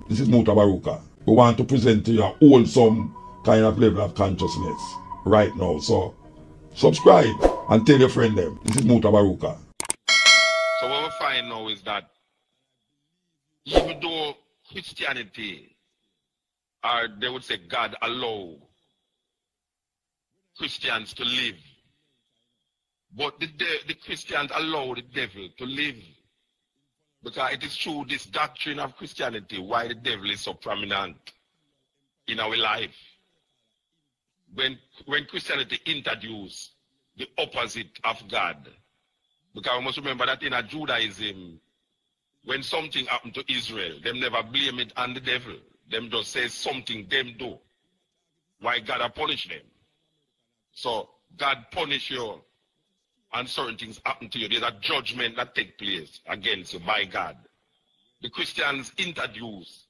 This is Mutabaruka. We want to present to you a wholesome kind of level of consciousness right now. So subscribe and tell your friend them. This is Mutabaruka. So what we find now is that even though Christianity, or they would say God allow Christians to live, but the Christians allow the devil to live. Because it is through this doctrine of Christianity why the devil is so prominent in our life. When Christianity introduced the opposite of God, because we must remember that in a Judaism, when something happened to Israel, them never blame it on the devil. Them just say something them do. Why God have punished them. So God punish you and certain things happen to you. There's a judgment that takes place against you by God. The Christians introduce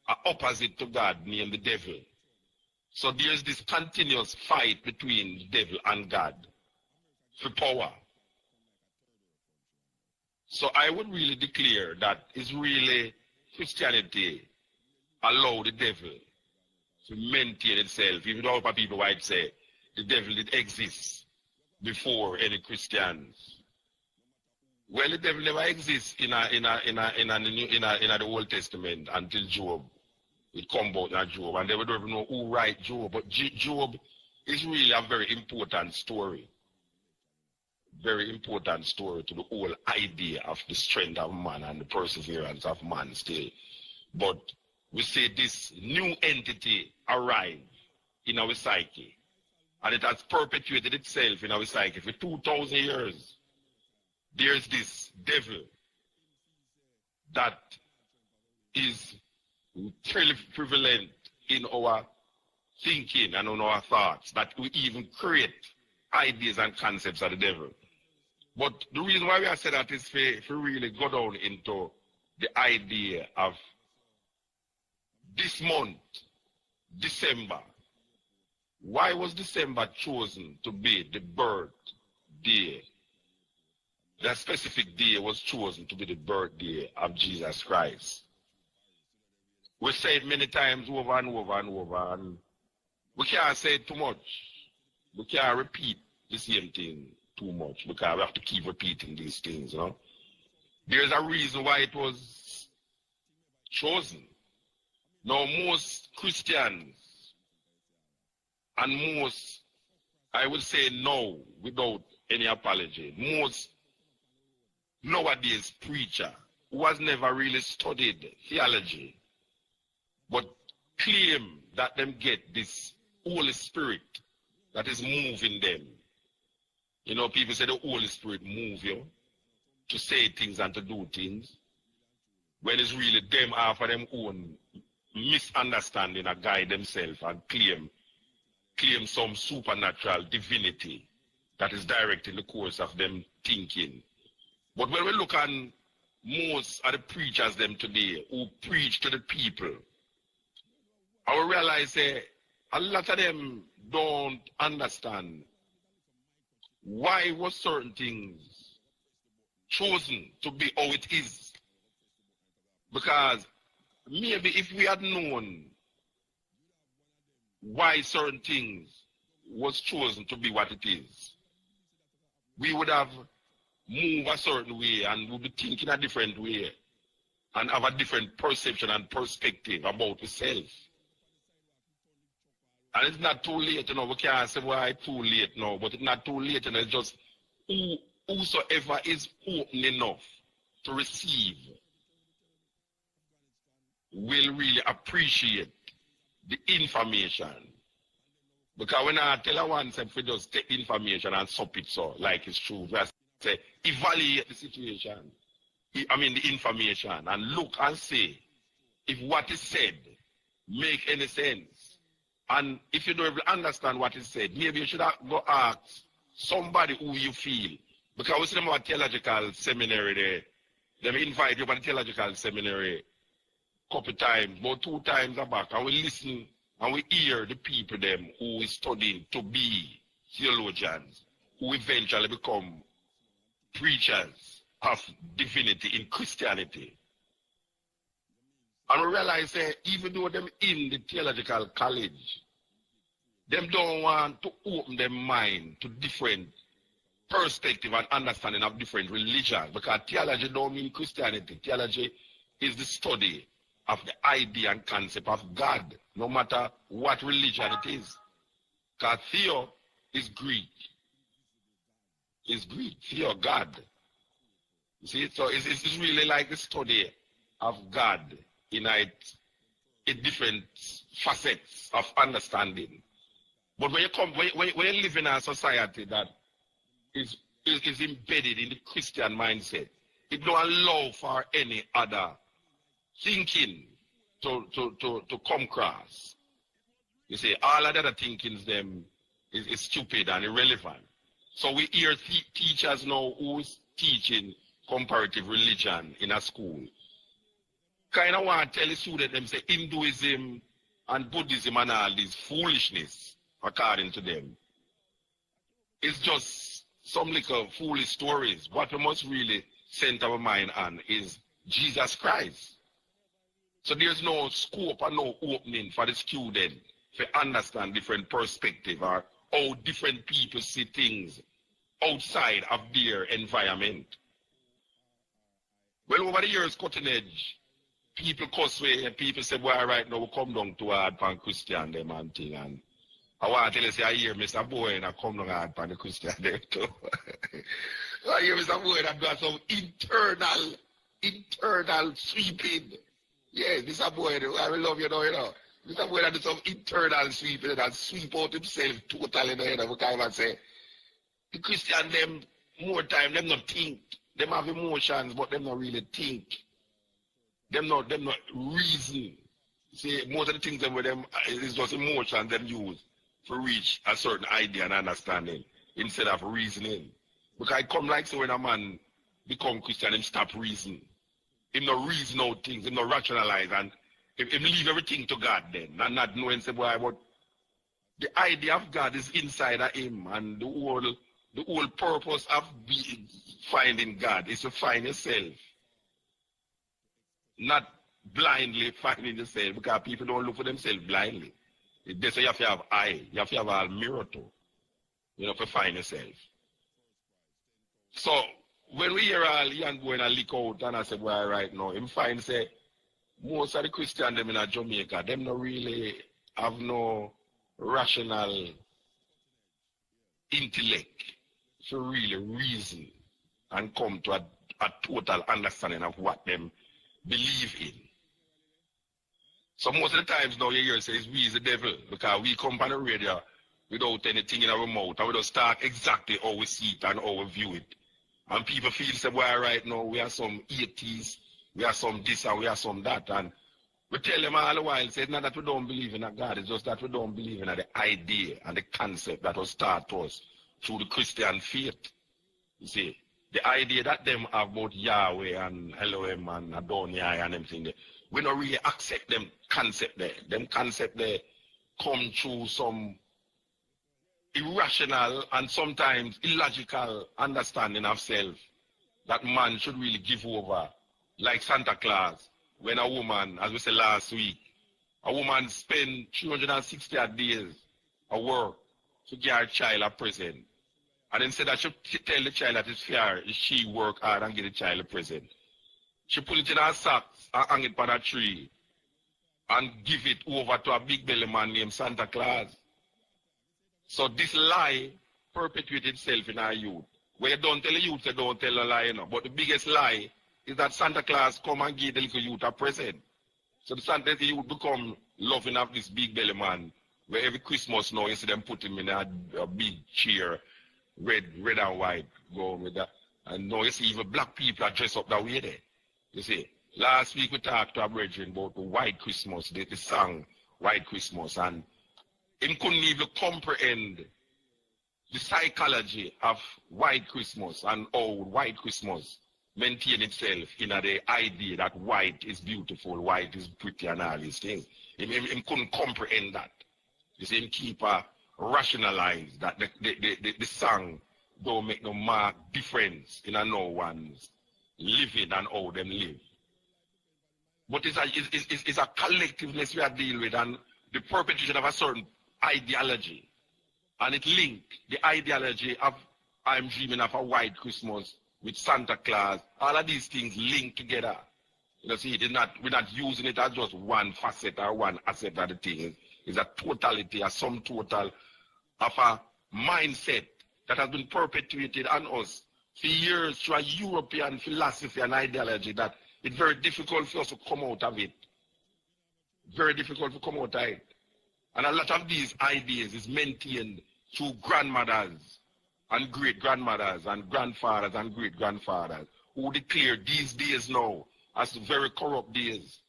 an opposite to God named the devil. So there's this continuous fight between the devil and God for power. So I would really declare that it's really Christianity allow the devil to maintain itself, even though people might say the devil did exist before any Christians. Well, the devil never exists in the Old Testament until Job. It come about in Job, and they don't even know who write Job. But Job is really a very important story. Very important story to the whole idea of the strength of man and the perseverance of man still. But we say this new entity arrive in our psyche. And it has perpetuated itself in our psyche for 2,000 years. There's this devil that is really prevalent in our thinking and in our thoughts, that we even create ideas and concepts of the devil. But the reason why we have said that is for really go down into the idea of this month, December. Why was December chosen to be the birthday? That specific day was chosen to be the birthday of Jesus Christ. We say it many times over and over and over, and we can't say it too much. We can't repeat the same thing too much because we have to keep repeating these things, you know. There's a reason why it was chosen. Now, most Christians and most, I would say no, without any apology, most nowadays preacher who has never really studied theology, but claim that them get this Holy Spirit that is moving them. You know, people say the Holy Spirit move you to say things and to do things, when it's really them after them own misunderstanding and guide themselves and claim some supernatural divinity that is directing the course of them thinking. But when we look at most of the preachers them today who preach to the people, I will realize a lot of them don't understand why was certain things chosen to be how it is. Because maybe if we had known why certain things was chosen to be what it is, we would have moved a certain way and would be thinking a different way and have a different perception and perspective about ourselves. And it's not too late, you know, we can't say why it's too late now, but it's not too late, and it's just whosoever is open enough to receive will really appreciate the information. Because when I tell one if we just take information and sup it so, like it's true, we say, evaluate the situation, the information, and look and see if what is said make any sense. And if you don't even understand what is said, maybe you should go ask somebody who you feel. Because we see them at theological seminary there. They invite you to the theological seminary couple times, about 2 times back, and we listen and we hear the people them who is studying to be theologians, who eventually become preachers of divinity in Christianity. And we realize that even though them in the theological college, them don't want to open their mind to different perspective and understanding of different religions. Because theology don't mean Christianity. Theology is the study of the idea and concept of God, no matter what religion it is. Because theo is Greek. It's Greek. Theo, God. You see, so it's really like the study of God in different facets of understanding. But when you live in a society that is embedded in the Christian mindset, it don't allow for any other thinking to come across. You see, all of the other thinkings them is stupid and irrelevant. So we hear teachers now who's teaching comparative religion in a school kind of want to tell the student them say Hinduism and Buddhism and all this foolishness according to them. It's just some little foolish stories. What we must really center our mind on is Jesus Christ. So there's no scope or no opening for the student to understand different perspective or how different people see things outside of their environment. Well, over the years, cutting edge, people cuss way and people say, well, right now we come down to hard pan Christian them and thing. And I want to tell you, say, I hear Mr. Boy and I come down hard pan the Christian them too. I hear Mr. Boy that got some internal sweeping. Yeah, Mr. Boy, I will love you now, you know. Mr. Boy that do some internal sweeping and sweep out himself totally, you know, because I say, the Christian them, more time, them not think. Them have emotions, but them not really think. Them not reason. See, most of the things them with them is just emotion them use to reach a certain idea and understanding instead of reasoning. Because it come like so when a man become Christian, him stop reasoning. Him not reason out things, him not rationalize, and him leave everything to God then, and not knowing say, boy, but the idea of God is inside of him, and the whole purpose of finding God is to find yourself. Not blindly finding yourself, because people don't look for themselves blindly. They say you have to have eye, you have to have a mirror too, you know, to find yourself. So when we hear all young boy and a leak out and I say, well, right now, him find say most of the Christian them in Jamaica, them not really have no rational intellect to really reason and come to a total understanding of what them believe in. So most of the times now you hear say we is the devil, because we come on the radio without anything in our mouth and we just talk exactly how we see it and how we view it. And people feel say, well, right now we are some atheists, we are some this and we are some that, and we tell them all the while, say it's not that we don't believe in a God, it's just that we don't believe in the idea and the concept that was taught to us through the Christian faith. You see, the idea that them have about Yahweh and Elohim and Adonai and everything, we don't really accept them concept there. Them concept there come through some irrational and sometimes illogical understanding of self that man should really give over. Like Santa Claus, when a woman, as we said last week, a woman spend 360 days at work to get her child a present. And instead that she tell the child that it's fair, she work hard and get the child a present. She put it in her socks and hang it on a tree and give it over to a big belly man named Santa Claus. So this lie perpetuates itself in our youth. Where you don't tell the youth, you don't tell a lie, you know. But the biggest lie is that Santa Claus come and give the little youth a present. So the youth become loving of this big belly man, where every Christmas now you see them put him in a big chair, red and white, go with that. And now you see even black people are dressed up that way there. You see, last week we talked to our brethren about the White Christmas, the song White Christmas, and he couldn't even comprehend the psychology of White Christmas and how White Christmas maintain itself in the idea that white is beautiful, white is pretty and all these things. He couldn't comprehend that. You see, him keep rationalize that the song don't make no mark difference in no one's living and how them live. But it's a collectiveness we are dealing with, and the perpetration of a certain ideology. And it linked the ideology of I'm dreaming of a white Christmas with Santa Claus. All of these things linked together. You know, see, we're not using it as just one facet or one asset of the thing. It's a totality, a sum total of a mindset that has been perpetuated on us for years through a European philosophy and ideology that it's very difficult for us to come out of it. Very difficult to come out of it. And a lot of these ideas is maintained through grandmothers and great-grandmothers and grandfathers and great-grandfathers who declare these days now as very corrupt days,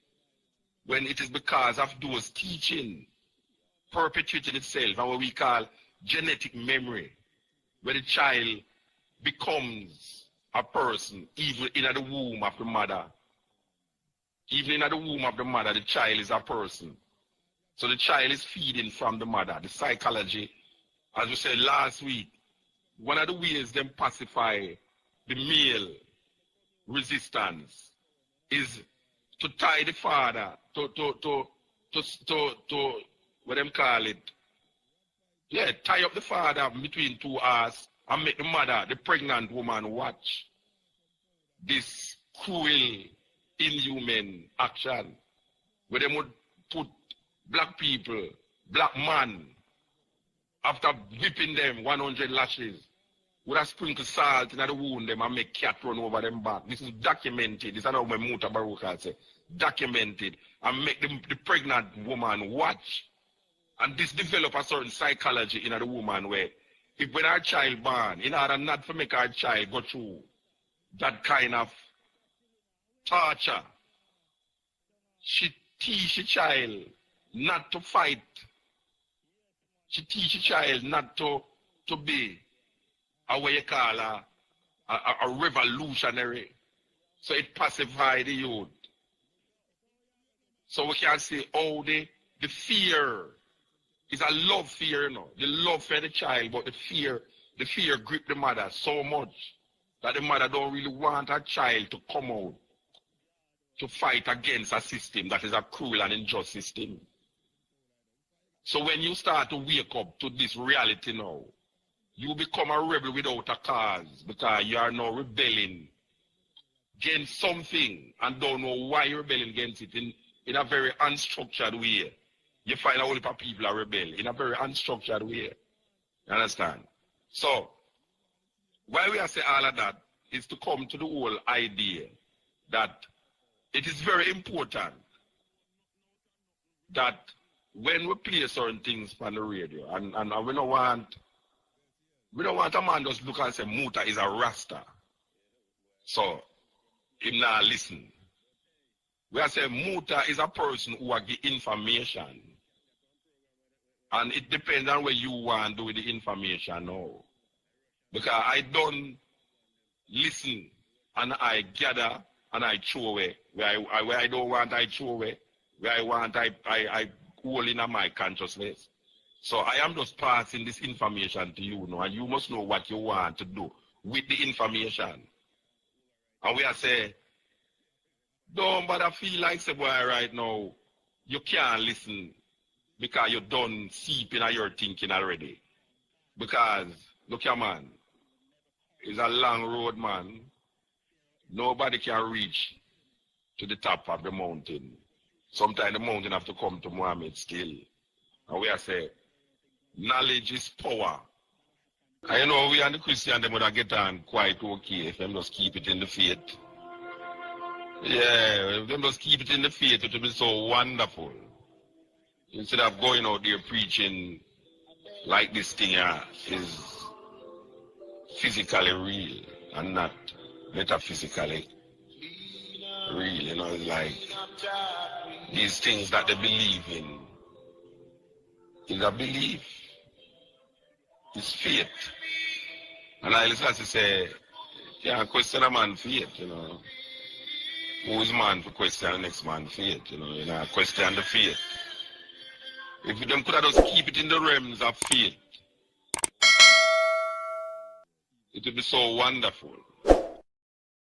when it is because of those teaching perpetuating itself and what we call genetic memory, where the child becomes a person even in the womb of the mother. Even in the womb of the mother, the child is a person. So the child is feeding from the mother. The psychology, as we said last week, one of the ways them pacify the male resistance is to tie the father to what them call it. Yeah, tie up the father between two arms and make the mother, the pregnant woman, watch this cruel, inhuman action where they would put black people, black man, after whipping them 100 lashes, would have sprinkled salt in the wound them and make cat run over them back. This is documented. This is how my Mutabaruka say. Documented. And make the pregnant woman watch. And this develop a certain psychology in the woman where if when our child born, in order not to make our child go through that kind of torture, she teach the child not to fight. She teach the child not to be a what you call a revolutionary. So it pacifies the youth. So we can say, oh, the fear is a love fear, you know. The love for the child, but the fear grip the mother so much that the mother don't really want her child to come out to fight against a system that is a cruel and unjust system. So when you start to wake up to this reality now, you become a rebel without a cause because you are now rebelling against something and don't know why you're rebelling against it in a very unstructured way. You find a whole heap of people are rebel in a very unstructured way. You understand? So, why we are saying all of that is to come to the whole idea that it is very important that when we play certain things on the radio, and we don't want a man just look and say Muta is a Rasta. So him not listen. We are saying Muta is a person who will give information. And it depends on where you want to do with the information now. Because I don't listen and I gather and I throw away. Where I don't want, I throw away. Where I want, I hold in my consciousness. So I am just passing this information to you now, and you must know what you want to do with the information. And we are saying, don't bother feel like say boy right now, you can't listen because you done seeping at your thinking already. Because, look here man, it's a long road man. Nobody can reach to the top of the mountain. Sometimes the mountain have to come to Muhammad still. And we are saying, knowledge is power. And you know, we and the Christian, they would get on quite okay if them just keep it in the faith. Yeah, if them just keep it in the faith, it will be so wonderful. Instead of going out there preaching like this thing is physically real and not metaphysically real, you know, it's like these things that they believe in is a belief. It's faith. And I listen to say, yeah, question a man faith, you know. Who is man to question the next man faith, you know, question the faith. If them could have just keep it in the realms of faith, it would be so wonderful.